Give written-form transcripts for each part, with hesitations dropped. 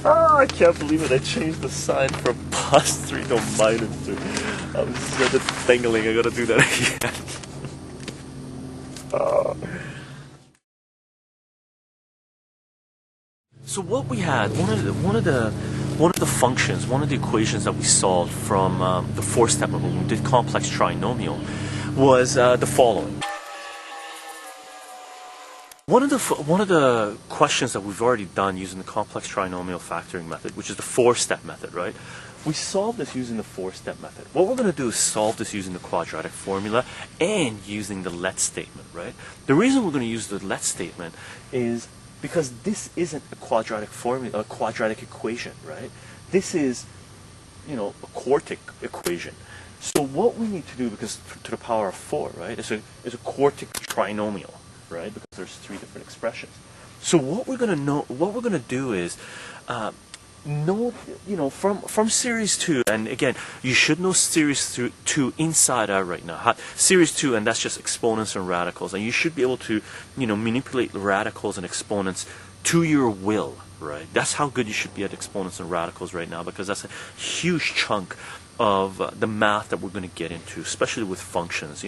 Oh, I can't believe it. I changed the sign from +3 to -3. I was just tangling. I gotta do that again. Oh. So what we had, one of the functions, one of the equations that we solved from the four-step method when we did complex trinomial was the following. One of the questions that we've already done using the complex trinomial factoring method, which is the four-step method, right? We solved this using the four-step method. What we're going to do is solve this using the quadratic formula and using the let statement, right? The reason we're going to use the let statement is because this isn't a quadratic formula, a quadratic equation, right? This is, a quartic equation. So what we need to do, because to the power of 4, right, is a quartic trinomial, right? Because there's 3 different expressions. So what we're gonna do is know, from series 2, and again, you should know series 2 inside out right now. Series 2, and that's just exponents and radicals, and you should be able to, manipulate radicals and exponents to your will, right? That's how good you should be at exponents and radicals right now, because that's a huge chunk of the math that we're going to get into, especially with functions,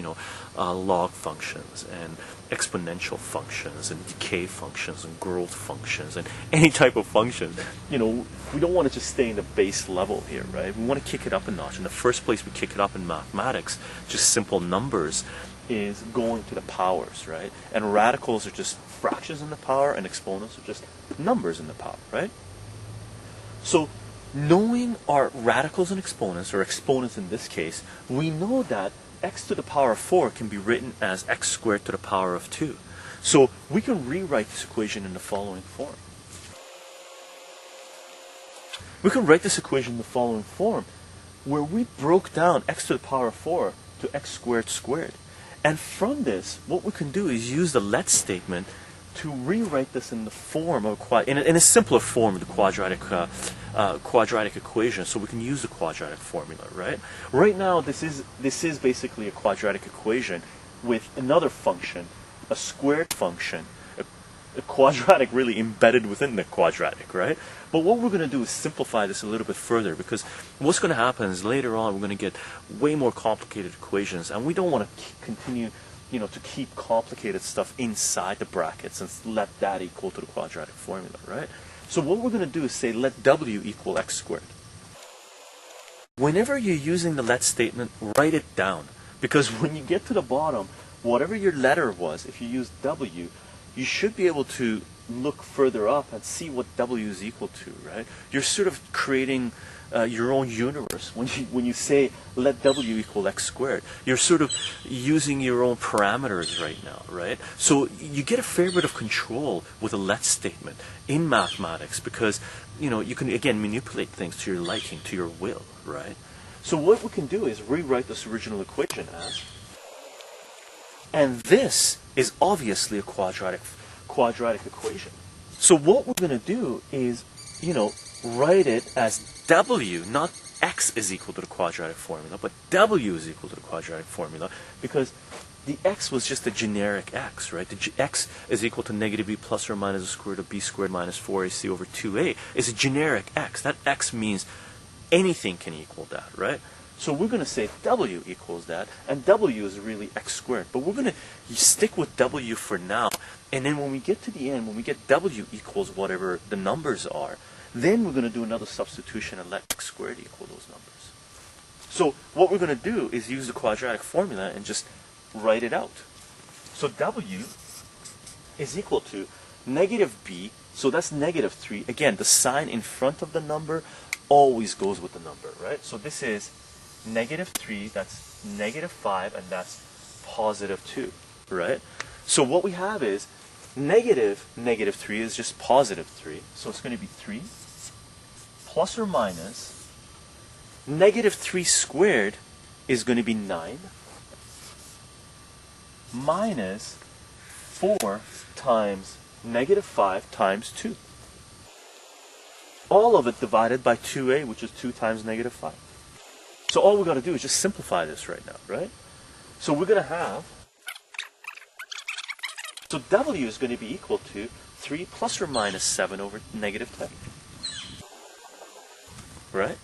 log functions and exponential functions and decay functions and growth functions and any type of functions. We don't want to just stay in the base level here, right? We want to kick it up a notch. And the first place we kick it up in mathematics, just simple numbers, is going to the powers, right? And radicals are just fractions in the power, and exponents are just numbers in the power, right? So knowing our radicals and exponents, or exponents in this case, we know that x to the power of 4 can be written as x squared to the power of 2. So we can rewrite this equation in the following form. We can write this equation in the following form, where we broke down x to the power of 4 to x squared squared. And from this, what we can do is use the let statement to rewrite this in the form of in a simpler form of the quadratic equation, so we can use the quadratic formula, right? Right now, this is basically a quadratic equation with another function, a squared function, a quadratic really embedded within the quadratic, right? But what we're going to do is simplify this a little bit further, because what's going to happen is later on we're going to get way more complicated equations, and we don't want to continue to keep complicated stuff inside the brackets and let that equal to the quadratic formula, right? So what we're going to do is say let w equal x squared. Whenever you're using the let statement, write it down, because when you get to the bottom, whatever your letter was, if you use w, you should be able to look further up and see what w is equal to, right? You're sort of creating your own universe when you say let w equal x squared. You're sort of using your own parameters right now, right? So you get a fair bit of control with a let statement in mathematics, because you can again manipulate things to your liking, to your will, right? So what we can do is rewrite this original equation as, and this is obviously a quadratic equation. So what we're going to do is, write it as w, not x is equal to the quadratic formula, but w is equal to the quadratic formula, because the x was just a generic x, right? The x is equal to negative b plus or minus the square root of b squared minus 4ac over 2a. It's a generic x. That x means anything can equal that, right? So we're going to say w equals that, and w is really x squared. But we're going to stick with w for now, and then when we get to the end, when we get w equals whatever the numbers are, then we're going to do another substitution and let x squared equal those numbers. So what we're going to do is use the quadratic formula and just write it out. So w is equal to negative b, so that's negative 3. Again, the sign in front of the number always goes with the number, right? So this is negative 3, that's negative 5, and that's positive 2, right? So what we have is negative 3 is just positive 3, so it's going to be 3 plus or minus negative 3 squared is going to be 9 minus 4 times negative 5 times 2. All of it divided by 2a, which is 2 times negative 5. So all we've got to do is just simplify this right now, right? So we're going to have, so w is going to be equal to 3 plus or minus 7 over negative 10. right?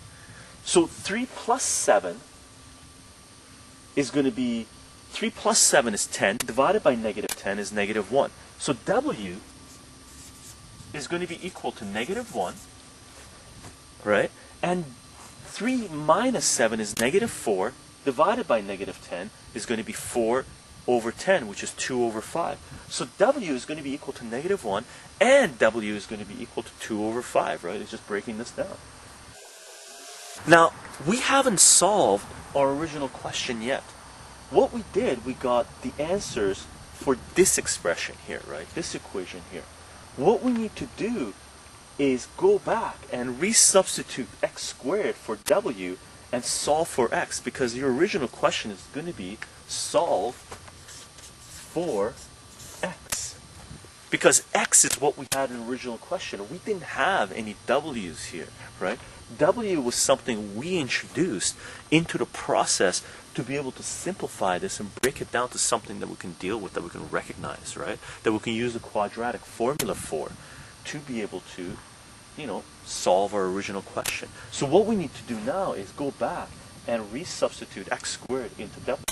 So 3 plus 7 is going to be, 3 plus 7 is 10, divided by negative 10 is negative 1. So W is going to be equal to negative 1, right? And 3 minus 7 is negative 4, divided by negative 10 is going to be 4 over 10, which is 2 over 5. So W is going to be equal to negative 1, and W is going to be equal to 2 over 5, right? It's just breaking this down. Now, we haven't solved our original question yet. What we did, we got the answers for this expression here, right? This equation here. What we need to do is go back and resubstitute x squared for W and solve for x, because your original question is going to be solve for x. Because x is what we had in the original question. We didn't have any w's here, right? W was something we introduced into the process to be able to simplify this and break it down to something that we can deal with, that we can recognize, right? That we can use the quadratic formula for to be able to, solve our original question. So what we need to do now is go back and resubstitute x squared into W.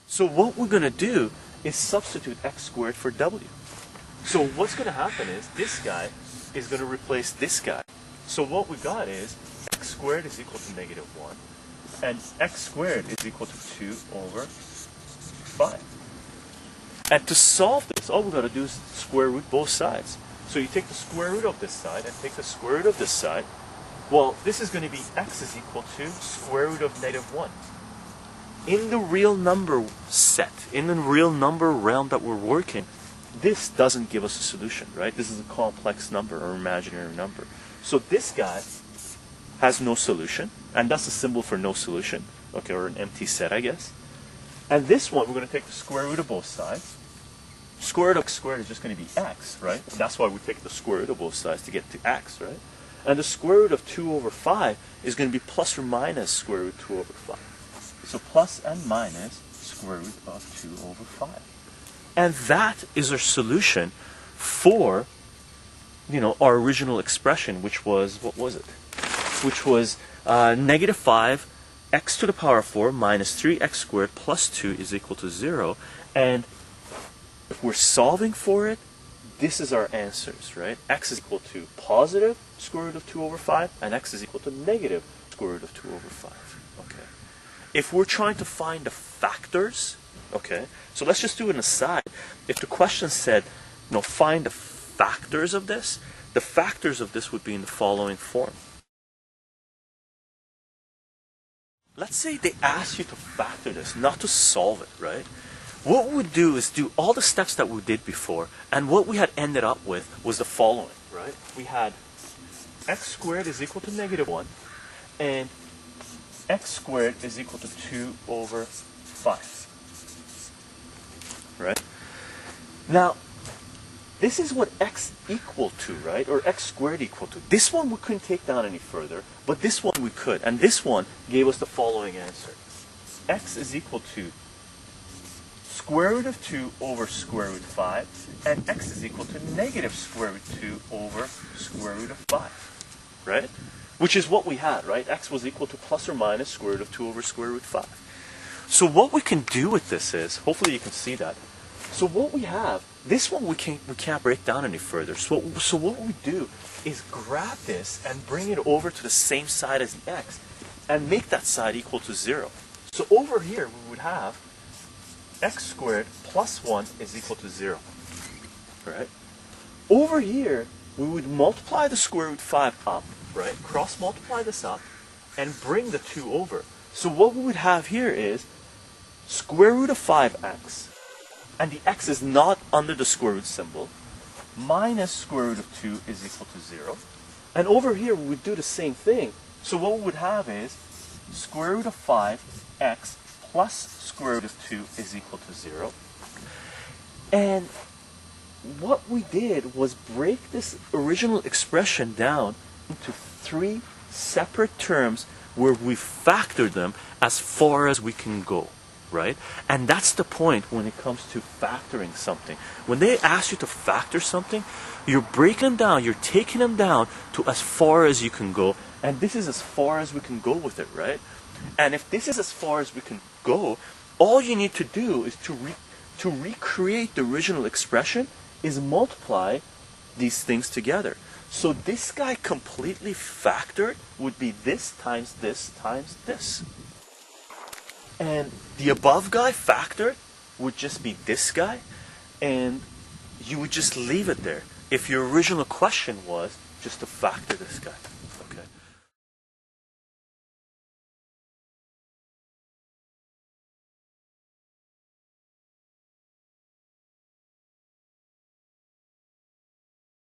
So what we're going to do is substitute x squared for W. So what's going to happen is this guy is going to replace this guy. So what we got is x squared is equal to negative 1, and x squared is equal to 2 over 5. And to solve this, all we've got to do is square root both sides. So you take the square root of this side and take the square root of this side. Well, this is going to be x is equal to square root of negative 1. In the real number set, in the real number realm that we're working, this doesn't give us a solution, right? This is a complex number or imaginary number. So this guy has no solution, and that's a symbol for no solution, okay, or an empty set, I guess. And this one, we're going to take the square root of both sides. Square root of x squared is just going to be x, right? And that's why we take the square root of both sides to get to x, right? And the square root of 2 over 5 is going to be plus or minus square root 2 over 5. So plus and minus square root of 2 over 5. And that is our solution for, our original expression, which was, what was it? Which was negative 5 x to the power of 4 minus 3x squared plus 2 is equal to 0. And if we're solving for it, this is our answers, right? X is equal to positive square root of 2 over 5, and x is equal to negative square root of 2 over 5. Okay. If we're trying to find the factors, okay, so let's just do an aside. If the question said, find the factors of this, the factors of this would be in the following form. Let's say they ask you to factor this, not to solve it, right? What we would do is do all the steps that we did before, and what we had ended up with was the following, right? We had x squared is equal to negative 1, and x squared is equal to 2 over 5, right? Now, this is what x equal to, right? Or x squared equal to. This one we couldn't take down any further, but this one we could. And this one gave us the following answer. X is equal to square root of 2 over square root 5, and x is equal to negative square root 2 over square root of 5, right? Which is what we had, right? X was equal to plus or minus square root of 2 over square root 5. So what we can do with this is, hopefully you can see that. So what we have, this one we can't break down any further. So what we do is grab this and bring it over to the same side as the x and make that side equal to 0. So over here we would have x squared plus 1 is equal to 0. Right? Over here we would multiply the square root 5 up, right? Cross multiply this up and bring the 2 over. So what we would have here is square root of 5x, and the x is not under the square root symbol, minus square root of 2 is equal to 0. And over here we would do the same thing. So what we would have is square root of 5x plus square root of 2 is equal to 0. And what we did was break this original expression down into 3 separate terms where we factored them as far as we can go, right? And that's the point when it comes to factoring something. When they ask you to factor something, you're breaking them down, you're taking them down to as far as you can go, And this is as far as we can go with it, right? And if this is as far as we can go, all you need to do is to recreate the original expression is multiply these things together. So this guy completely factored would be this times this times this. And the above guy factored would just be this guy, and you would just leave it there if your original question was just to factor this guy.